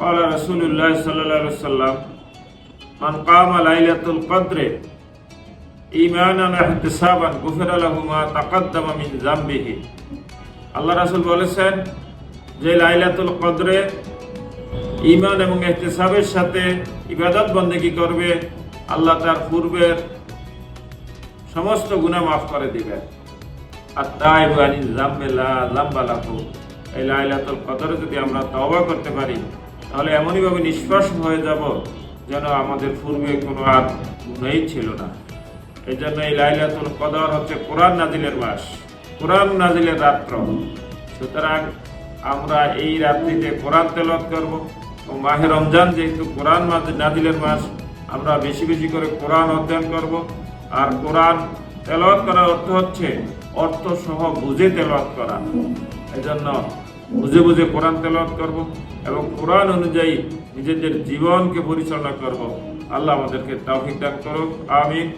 قال رسول الله صلى الله عليه وسلم من قام ليلة القدر ঈমানান ওয়া ইহতিসাবান গুফিরা লাহু মা তাকাদ্দামা মিন যামবিহি। আল্লাহ রাসূল বলেছেন যে লাইলাতুল কদরে ঈমান এবং ইহতিসাবের সাথে ইবাদত বন্দেগী করবে, আল্লাহ তার পূর্বের সমস্ত গুনাহ মাফ করে দিবেন। আত-তাইবু আনিজ যামবি লা যামবা লাহু। এই লাইলাতুল কদরে যদি আমরা তওবা করতে পারি তাহলে এমনইভাবে নিষ্পাপ হয়ে যাব যেন আমাদের পূর্বে কোনো আর গুনাহই ছিল না। এই জন্য এই লাইলাতুল কদর হচ্ছে কোরআন নাজিলের মাস, কোরআন নাজিলের রাত্র। সুতরাং আমরা এই রাত্রিতে কোরআন তেলাওয়াত করব এবং মাহে রমজান যেহেতু কোরআন নাজিলের মাস, আমরা বেশি বেশি করে কোরআন অধ্যয়ন করব। আর কোরআন তেলাওয়াত করার অর্থ হচ্ছে অর্থ সহ বুঝে তেলাওয়াত করা। এই জন্য বুঝে বুঝে কোরআন তেলাওয়াত করব এবং কোরআন অনুযায়ী নিজেদের জীবনকে পরিচালনা করব। আল্লাহ আমাদেরকে তৌফিক দান করুক, আমিন।